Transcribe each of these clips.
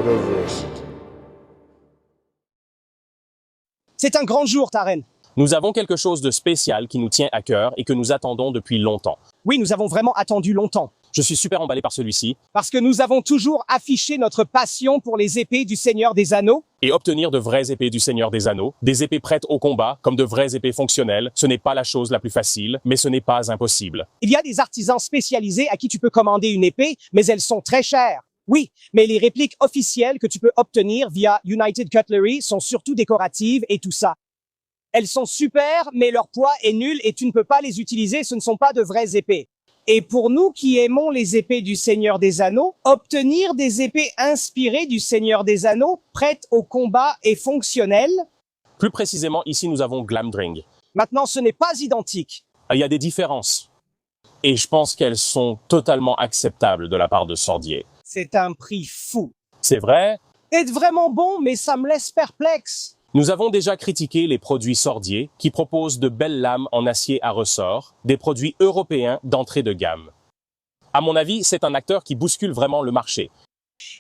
Metaverse. C'est un grand jour, Taren. Nous avons quelque chose de spécial qui nous tient à cœur et que nous attendons depuis longtemps. Oui, nous avons vraiment attendu longtemps. Je suis super emballé par celui-ci. Parce que nous avons toujours affiché notre passion pour les épées du Seigneur des Anneaux. Et obtenir de vraies épées du Seigneur des Anneaux, des épées prêtes au combat, comme de vraies épées fonctionnelles, ce n'est pas la chose la plus facile, mais ce n'est pas impossible. Il y a des artisans spécialisés à qui tu peux commander une épée, mais elles sont très chères. Oui, mais les répliques officielles que tu peux obtenir via United Cutlery sont surtout décoratives et tout ça. Elles sont super, mais leur poids est nul et tu ne peux pas les utiliser, ce ne sont pas de vraies épées. Et pour nous qui aimons les épées du Seigneur des Anneaux, obtenir des épées inspirées du Seigneur des Anneaux, prêtes au combat et fonctionnelles. Plus précisément, ici, nous avons Glamdring. Maintenant, ce n'est pas identique. Il y a des différences. Et je pense qu'elles sont totalement acceptables de la part de Sordier. C'est un prix fou. C'est vrai? C'est vraiment bon, mais ça me laisse perplexe. Nous avons déjà critiqué les produits Sordier qui proposent de belles lames en acier à ressort, des produits européens d'entrée de gamme. À mon avis, c'est un acteur qui bouscule vraiment le marché.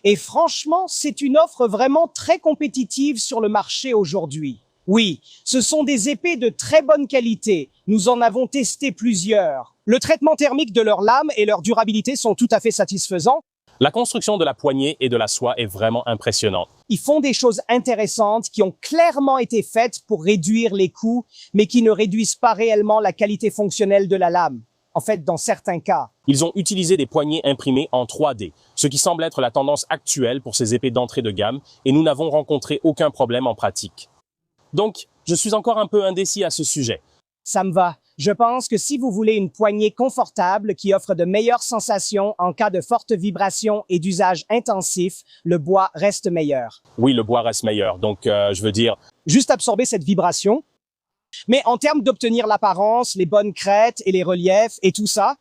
Et franchement, c'est une offre vraiment très compétitive sur le marché aujourd'hui. Oui, ce sont des épées de très bonne qualité. Nous en avons testé plusieurs. Le traitement thermique de leurs lames et leur durabilité sont tout à fait satisfaisants. La construction de la poignée et de la soie est vraiment impressionnante. Ils font des choses intéressantes qui ont clairement été faites pour réduire les coûts, mais qui ne réduisent pas réellement la qualité fonctionnelle de la lame. En fait, dans certains cas. Ils ont utilisé des poignées imprimées en 3D, ce qui semble être la tendance actuelle pour ces épées d'entrée de gamme, et nous n'avons rencontré aucun problème en pratique. Donc, je suis encore un peu indécis à ce sujet. Ça me va. Je pense que si vous voulez une poignée confortable qui offre de meilleures sensations en cas de fortes vibrations et d'usage intensif, le bois reste meilleur. Oui, le bois reste meilleur, donc je veux dire... Juste absorber cette vibration. Mais en termes d'obtenir l'apparence, les bonnes crêtes et les reliefs et tout ça...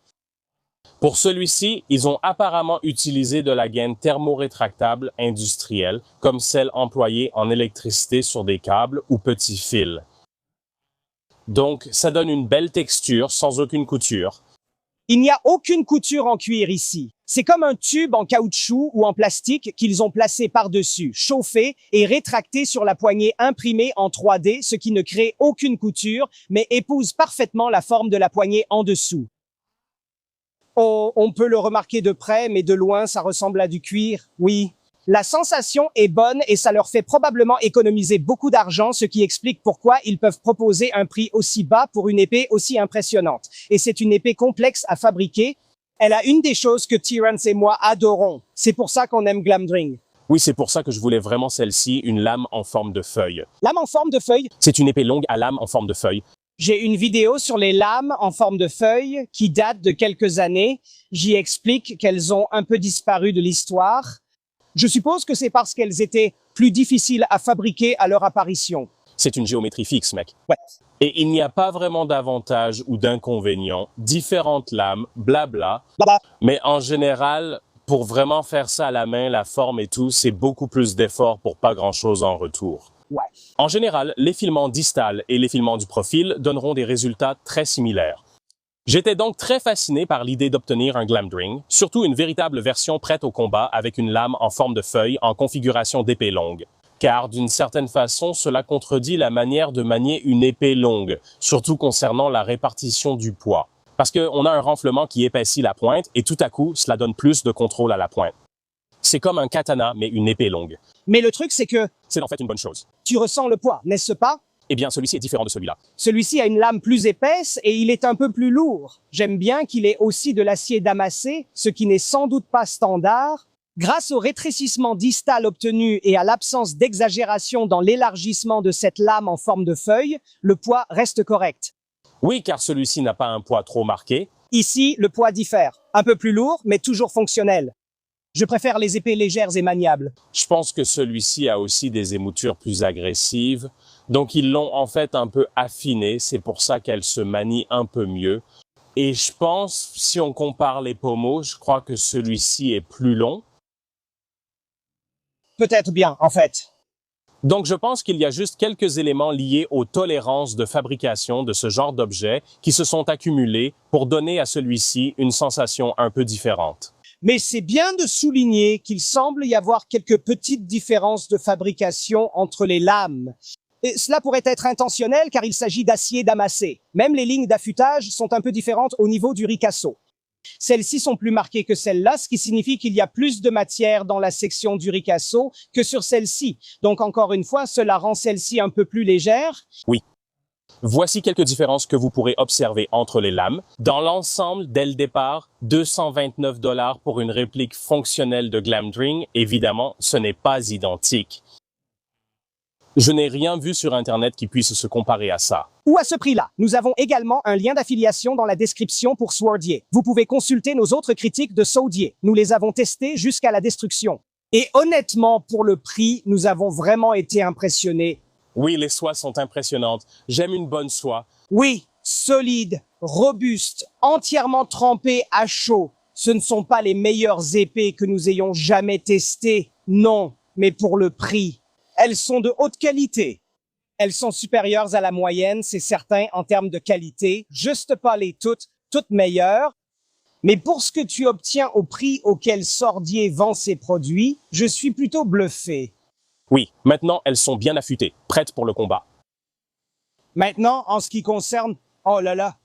Pour celui-ci, ils ont apparemment utilisé de la gaine thermorétractable industrielle, comme celle employée en électricité sur des câbles ou petits fils. Donc, ça donne une belle texture sans aucune couture. Il n'y a aucune couture en cuir ici. C'est comme un tube en caoutchouc ou en plastique qu'ils ont placé par-dessus, chauffé et rétracté sur la poignée imprimée en 3D, ce qui ne crée aucune couture, mais épouse parfaitement la forme de la poignée en dessous. Oh, on peut le remarquer de près, mais de loin, ça ressemble à du cuir. Oui. La sensation est bonne et ça leur fait probablement économiser beaucoup d'argent, ce qui explique pourquoi ils peuvent proposer un prix aussi bas pour une épée aussi impressionnante. Et c'est une épée complexe à fabriquer. Elle a une des choses que Terence et moi adorons. C'est pour ça qu'on aime Glamdring. Oui, c'est pour ça que je voulais vraiment celle-ci, une lame en forme de feuille. Lame en forme de feuille? C'est une épée longue à lame en forme de feuille. J'ai une vidéo sur les lames en forme de feuille qui date de quelques années. J'y explique qu'elles ont un peu disparu de l'histoire. Je suppose que c'est parce qu'elles étaient plus difficiles à fabriquer à leur apparition. C'est une géométrie fixe, mec. Ouais. Et il n'y a pas vraiment d'avantages ou d'inconvénients. Différentes lames, blabla. Blabla. Mais en général, pour vraiment faire ça à la main, la forme et tout, c'est beaucoup plus d'efforts pour pas grand-chose en retour. Ouais. En général, l'effilement distal et l'effilement du profil donneront des résultats très similaires. J'étais donc très fasciné par l'idée d'obtenir un Glamdring, surtout une véritable version prête au combat avec une lame en forme de feuille en configuration d'épée longue. Car d'une certaine façon, cela contredit la manière de manier une épée longue, surtout concernant la répartition du poids. Parce qu'on a un renflement qui épaissit la pointe et tout à coup, cela donne plus de contrôle à la pointe. C'est comme un katana, mais une épée longue. Mais le truc, c'est que... C'est en fait une bonne chose. Tu ressens le poids, n'est-ce pas? Eh bien, celui-ci est différent de celui-là. Celui-ci a une lame plus épaisse et il est un peu plus lourd. J'aime bien qu'il ait aussi de l'acier damassé, ce qui n'est sans doute pas standard. Grâce au rétrécissement distal obtenu et à l'absence d'exagération dans l'élargissement de cette lame en forme de feuille, le poids reste correct. Oui, car celui-ci n'a pas un poids trop marqué. Ici, le poids diffère. Un peu plus lourd, mais toujours fonctionnel. Je préfère les épées légères et maniables. Je pense que celui-ci a aussi des émoutures plus agressives. Donc, ils l'ont en fait un peu affinée. C'est pour ça qu'elle se manie un peu mieux. Et je pense, si on compare les pommeaux, je crois que celui-ci est plus long. Peut-être bien, en fait. Donc, je pense qu'il y a juste quelques éléments liés aux tolérances de fabrication de ce genre d'objet qui se sont accumulés pour donner à celui-ci une sensation un peu différente. Mais c'est bien de souligner qu'il semble y avoir quelques petites différences de fabrication entre les lames. Et cela pourrait être intentionnel car il s'agit d'acier damassé. Même les lignes d'affûtage sont un peu différentes au niveau du ricasso. Celles-ci sont plus marquées que celles-là, ce qui signifie qu'il y a plus de matière dans la section du ricasso que sur celle-ci. Donc encore une fois, cela rend celle-ci un peu plus légère. Oui. Voici quelques différences que vous pourrez observer entre les lames. Dans l'ensemble, dès le départ, 229 $ pour une réplique fonctionnelle de Glamdring. Évidemment, ce n'est pas identique. Je n'ai rien vu sur Internet qui puisse se comparer à ça. Ou à ce prix-là. Nous avons également un lien d'affiliation dans la description pour Swordier. Vous pouvez consulter nos autres critiques de Swordier. Nous les avons testés jusqu'à la destruction. Et honnêtement, pour le prix, nous avons vraiment été impressionnés. Oui, les soies sont impressionnantes. J'aime une bonne soie. Oui, solide, robuste, entièrement trempée à chaud. Ce ne sont pas les meilleures épées que nous ayons jamais testées. Non, mais pour le prix. Elles sont de haute qualité. Elles sont supérieures à la moyenne, c'est certain, en termes de qualité. Juste pas les toutes meilleures. Mais pour ce que tu obtiens au prix auquel Swordier vend ses produits, je suis plutôt bluffé. Oui, maintenant elles sont bien affûtées, prêtes pour le combat. Maintenant, en ce qui concerne... Oh là là.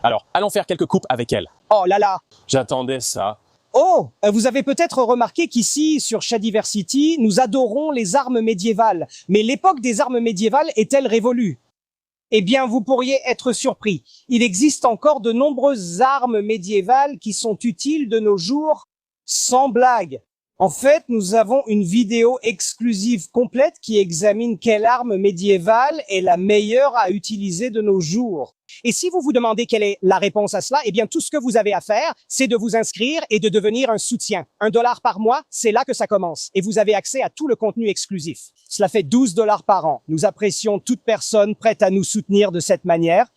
Alors, allons faire quelques coupes avec elles. Oh là là. J'attendais ça. Oh, vous avez peut-être remarqué qu'ici, sur Shadiversity, nous adorons les armes médiévales. Mais l'époque des armes médiévales est-elle révolue? Eh bien, vous pourriez être surpris. Il existe encore de nombreuses armes médiévales qui sont utiles de nos jours, sans blague. En fait, nous avons une vidéo exclusive complète qui examine quelle arme médiévale est la meilleure à utiliser de nos jours. Et si vous vous demandez quelle est la réponse à cela, eh bien, tout ce que vous avez à faire, c'est de vous inscrire et de devenir un soutien. $1 par mois, c'est là que ça commence. Et vous avez accès à tout le contenu exclusif. Cela fait $12 par an. Nous apprécions toute personne prête à nous soutenir de cette manière.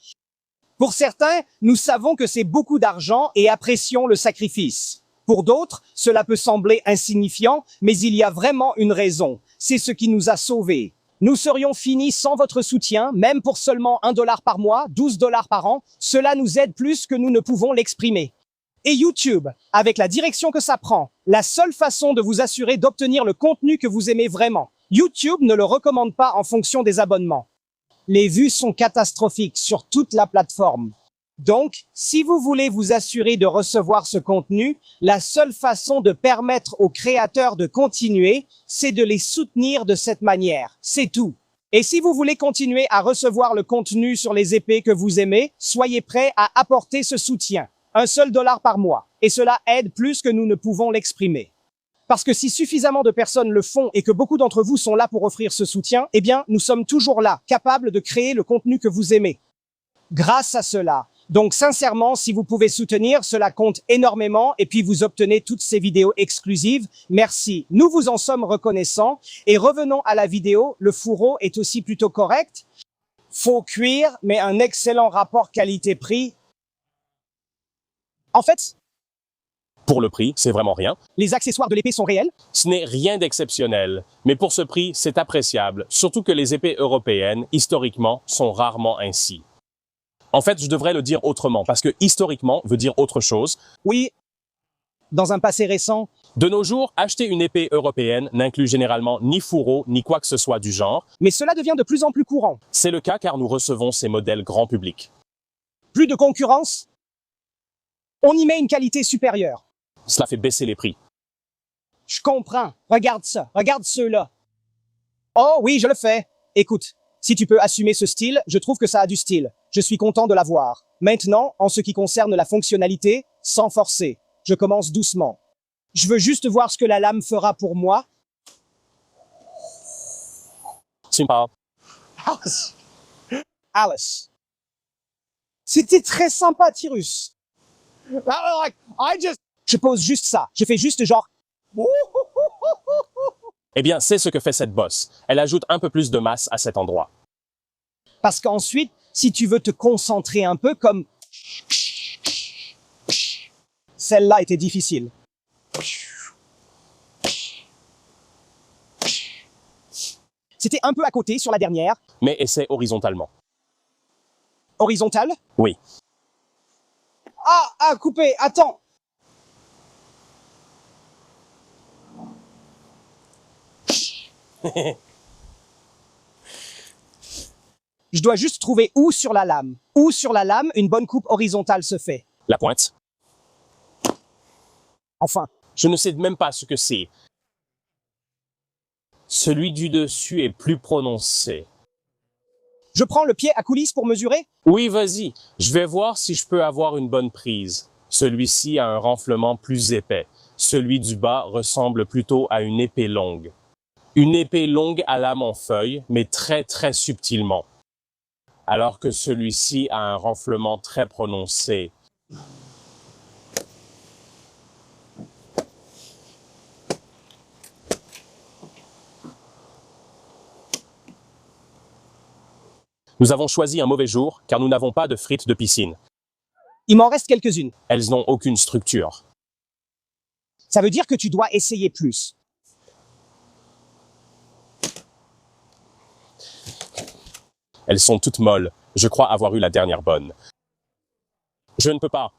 Pour certains, nous savons que c'est beaucoup d'argent et apprécions le sacrifice. Pour d'autres, cela peut sembler insignifiant, mais il y a vraiment une raison. C'est ce qui nous a sauvés. Nous serions finis sans votre soutien, même pour seulement $1 par mois, $12 par an. Cela nous aide plus que nous ne pouvons l'exprimer. Et YouTube, avec la direction que ça prend, la seule façon de vous assurer d'obtenir le contenu que vous aimez vraiment. YouTube ne le recommande pas en fonction des abonnements. Les vues sont catastrophiques sur toute la plateforme. Donc, si vous voulez vous assurer de recevoir ce contenu, la seule façon de permettre aux créateurs de continuer, c'est de les soutenir de cette manière. C'est tout. Et si vous voulez continuer à recevoir le contenu sur les épées que vous aimez, soyez prêts à apporter ce soutien. Un seul $1 par mois. Et cela aide plus que nous ne pouvons l'exprimer. Parce que si suffisamment de personnes le font et que beaucoup d'entre vous sont là pour offrir ce soutien, eh bien, nous sommes toujours là, capables de créer le contenu que vous aimez. Grâce à cela. Donc, sincèrement, si vous pouvez soutenir, cela compte énormément et puis vous obtenez toutes ces vidéos exclusives. Merci. Nous vous en sommes reconnaissants. Et revenons à la vidéo. Le fourreau est aussi plutôt correct. Faux cuir, mais un excellent rapport qualité-prix. En fait, Pour le prix, c'est vraiment rien. les accessoires de l'épée sont réels. Ce n'est rien d'exceptionnel, mais pour ce prix, c'est appréciable, surtout que les épées européennes, historiquement, sont rarement ainsi. En fait, je devrais le dire autrement, parce que historiquement veut dire autre chose. Oui, dans un passé récent. De nos jours, acheter une épée européenne n'inclut généralement ni fourreau, ni quoi que ce soit du genre. Mais cela devient de plus en plus courant. C'est le cas car nous recevons ces modèles grand public. Plus de concurrence. On y met une qualité supérieure. Cela fait baisser les prix. Je comprends. Regarde ça. Regarde ceux-là. Oh oui, je le fais. Écoute, si tu peux assumer ce style, je trouve que ça a du style. Je suis content de l'avoir. Maintenant, en ce qui concerne la fonctionnalité, sans forcer. Je commence doucement. Je veux juste voir ce que la lame fera pour moi. Sympa. Alice. C'était très sympa, Tyrus. Je pose juste ça. Je fais juste genre... Eh bien, c'est ce que fait cette bosse. Elle ajoute un peu plus de masse à cet endroit. Parce qu'ensuite, si tu veux te concentrer un peu comme... Celle-là était difficile. C'était un peu à côté sur la dernière. Mais essaie horizontalement. Horizontale. Oui. Ah, coupé, attends. Je dois juste trouver où sur la lame. Où sur la lame une bonne coupe horizontale se fait. La pointe. Enfin, Je ne sais même pas ce que c'est. Celui du dessus est plus prononcé. je prends le pied à coulisse pour mesurer. Oui, vas-y. Je vais voir si je peux avoir une bonne prise. Celui-ci a un renflement plus épais. Celui du bas ressemble plutôt à une épée longue. Une épée longue à lame en feuille, mais très très subtilement. Alors que celui-ci a un renflement très prononcé. Nous avons choisi un mauvais jour car nous n'avons pas de frites de piscine. Il m'en reste quelques-unes. Elles n'ont aucune structure. Ça veut dire que tu dois essayer plus. Elles sont toutes molles. Je crois avoir eu la dernière bonne. Je ne peux pas.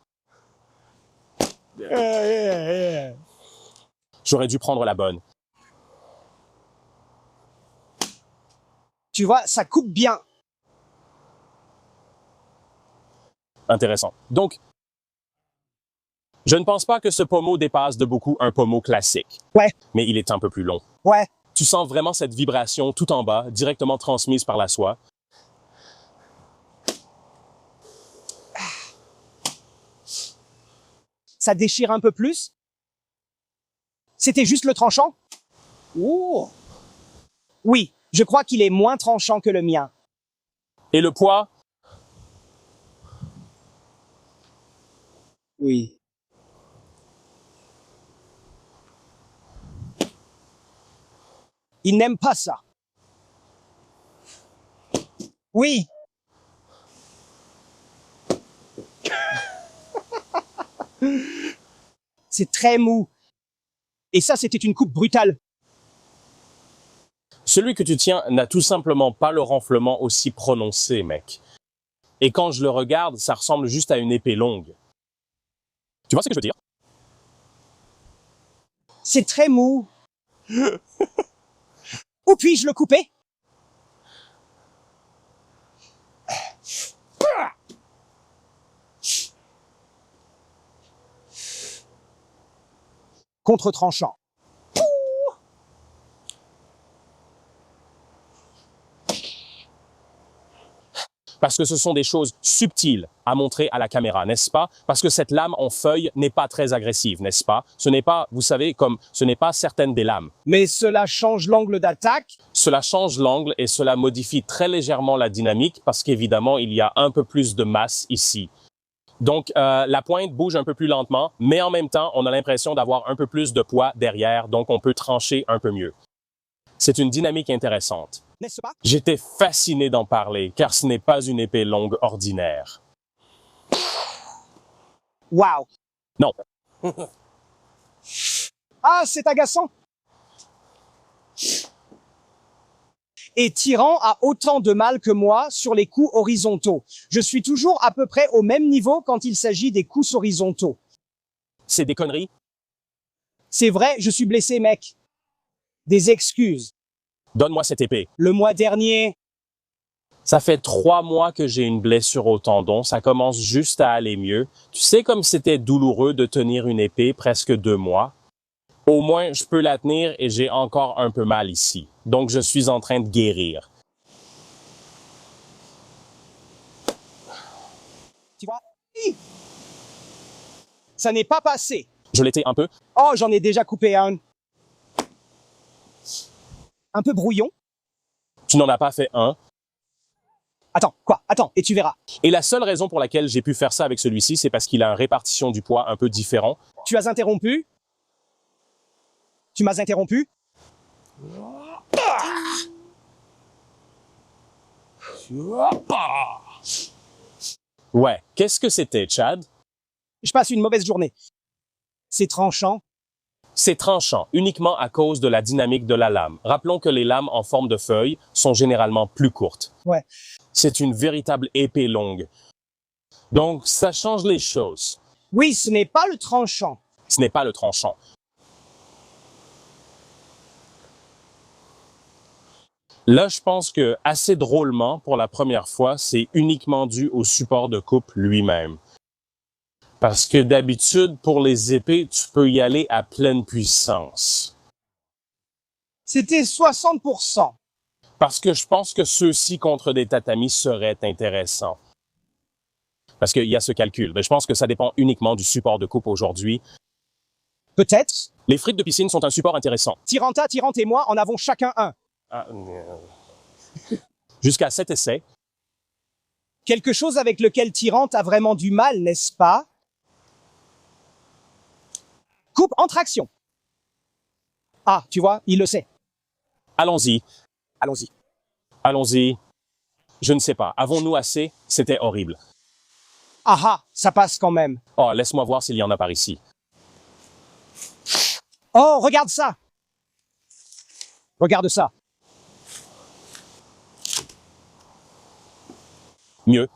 J'aurais dû prendre la bonne. Tu vois, ça coupe bien. Intéressant. Donc, je ne pense pas que ce pommeau dépasse de beaucoup un pommeau classique. Ouais, Mais il est un peu plus long. ouais. Tu sens vraiment cette vibration tout en bas, directement transmise par la soie. Ça déchire un peu plus. C'était juste le tranchant? Oh. Oui, je crois qu'il est moins tranchant que le mien. Et le poids? Oui. Il n'aime pas ça. Oui. C'est très mou. Et ça, c'était une coupe brutale. Celui que tu tiens n'a tout simplement pas le renflement aussi prononcé, mec. Et quand je le regarde, ça ressemble juste à une épée longue. Tu vois ce que je veux dire? C'est très mou. Où puis-je le couper? Contre-tranchant. Parce que ce sont des choses subtiles à montrer à la caméra, n'est-ce pas? Parce que cette lame en feuille n'est pas très agressive, n'est-ce pas? Ce n'est pas, vous savez, comme ce n'est pas certaines des lames. Mais cela change l'angle d'attaque. Cela change l'angle et cela modifie très légèrement la dynamique parce qu'évidemment, il y a un peu plus de masse ici. Donc, la pointe bouge un peu plus lentement, mais en même temps, on a l'impression d'avoir un peu plus de poids derrière, donc on peut trancher un peu mieux. C'est une dynamique intéressante. N'est-ce pas? J'étais fasciné d'en parler, car ce n'est pas une épée longue ordinaire. Wow. Non. Ah, c'est agaçant. Et Tyran a autant de mal que moi sur les coups horizontaux. Je suis toujours à peu près au même niveau quand il s'agit des coups horizontaux. C'est des conneries? C'est vrai, je suis blessé, mec. Des excuses. Donne-moi cette épée. Le mois dernier, Ça fait 3 mois que j'ai une blessure au tendon, ça commence juste à aller mieux. Tu sais comme c'était douloureux de tenir une épée presque 2 mois? Au moins, je peux la tenir et j'ai encore un peu mal ici. Donc, je suis en train de guérir. tu vois, ça n'est pas passé. Je l'étais un peu. Oh, j'en ai déjà coupé un. Un peu brouillon. Tu n'en as pas fait un. Attends, quoi? Attends, et tu verras. Et la seule raison pour laquelle j'ai pu faire ça avec celui-ci, c'est parce qu'il a une répartition du poids un peu différent. Tu as interrompu? Tu m'as interrompu? Ouais. Qu'est-ce que c'était, Chad? Je passe une mauvaise journée. C'est tranchant. C'est tranchant, uniquement à cause de la dynamique de la lame. Rappelons que les lames en forme de feuille sont généralement plus courtes. Ouais. C'est une véritable épée longue. Donc, ça change les choses. Oui, ce n'est pas le tranchant. Ce n'est pas le tranchant. Là, je pense que, assez drôlement, pour la première fois, c'est uniquement dû au support de coupe lui-même. Parce que d'habitude, pour les épées, tu peux y aller à pleine puissance. C'était 60%. Parce que je pense que ceux-ci contre des tatamis seraient intéressants. Parce qu'il y a ce calcul. Mais je pense que ça dépend uniquement du support de coupe aujourd'hui. Peut-être. Les frites de piscine sont un support intéressant. Tyranta, Tyrante et moi en avons chacun un. Jusqu'à 7 essais. Quelque chose avec lequel Tyrante a vraiment du mal, n'est-ce pas? Coupe en traction. Ah, tu vois, il le sait. Allons-y. Allons-y. Allons-y. Je ne sais pas. Avons-nous assez? C'était horrible. Ah ah, ça passe quand même. Oh, laisse-moi voir s'il y en a par ici. Oh, regarde ça. Regarde ça. Mieux.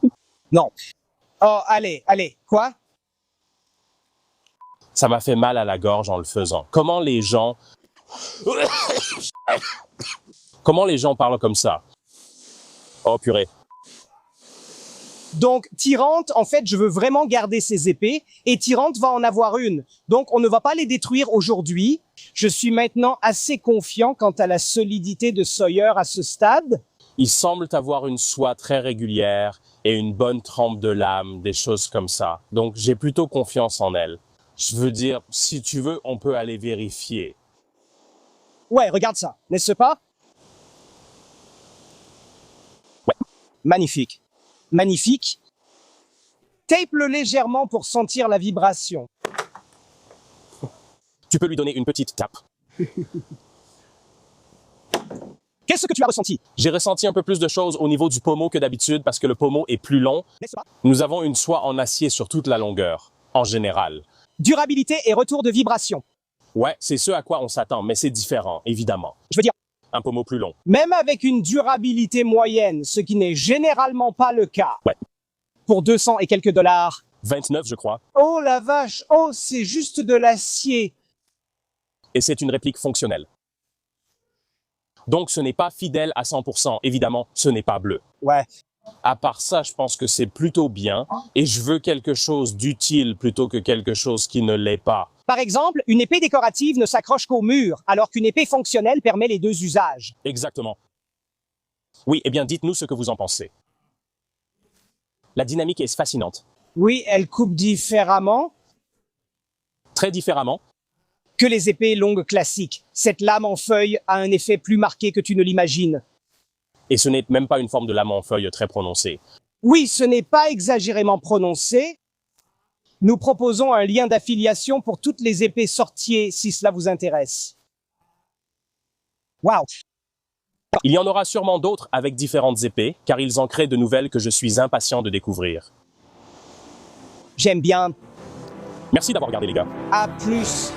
Non. Oh, allez, allez. Quoi? Ça m'a fait mal à la gorge en le faisant. Comment les gens parlent comme ça? Oh, purée. Donc, Tyrante, en fait, je veux vraiment garder ses épées, et Tyrante va en avoir une. Donc, on ne va pas les détruire aujourd'hui. Je suis maintenant assez confiant quant à la solidité de Sawyer à ce stade. Ils semblent avoir une soie très régulière et une bonne trempe de lame, des choses comme ça. Donc, j'ai plutôt confiance en elle. Je veux dire, si tu veux, on peut aller vérifier. Ouais, regarde ça, n'est-ce pas? Ouais. Magnifique. Magnifique. Tape-le légèrement pour sentir la vibration. Tu peux lui donner une petite tape. Qu'est-ce que tu as ressenti? J'ai ressenti un peu plus de choses au niveau du pommeau que d'habitude parce que le pommeau est plus long. N'est-ce pas? Nous avons une soie en acier sur toute la longueur, en général. Durabilité et retour de vibration. Ouais, c'est ce à quoi on s'attend, mais c'est différent, évidemment. Je veux dire, Un pommeau plus long. même avec une durabilité moyenne, ce qui n'est généralement pas le cas. Ouais. Pour 200 et quelques dollars. 29, je crois. Oh la vache, oh c'est juste de l'acier. Et c'est une réplique fonctionnelle. Donc ce n'est pas fidèle à 100%, évidemment, ce n'est pas bleu. Ouais. À part ça, je pense que c'est plutôt bien, et je veux quelque chose d'utile plutôt que quelque chose qui ne l'est pas. Par exemple, une épée décorative ne s'accroche qu'au mur, alors qu'une épée fonctionnelle permet les deux usages. Exactement. Oui, eh bien dites-nous ce que vous en pensez. La dynamique est fascinante. Oui, elle coupe différemment Très différemment, que les épées longues classiques. Cette lame en feuille a un effet plus marqué que tu ne l'imagines. et ce n'est même pas une forme de lame en feuille très prononcée. Oui, ce n'est pas exagérément prononcé. Nous proposons un lien d'affiliation pour toutes les épées sortiers, si cela vous intéresse. Waouh! Il y en aura sûrement d'autres avec différentes épées, car ils en créent de nouvelles que je suis impatient de découvrir. J'aime bien. Merci d'avoir regardé les gars. À plus.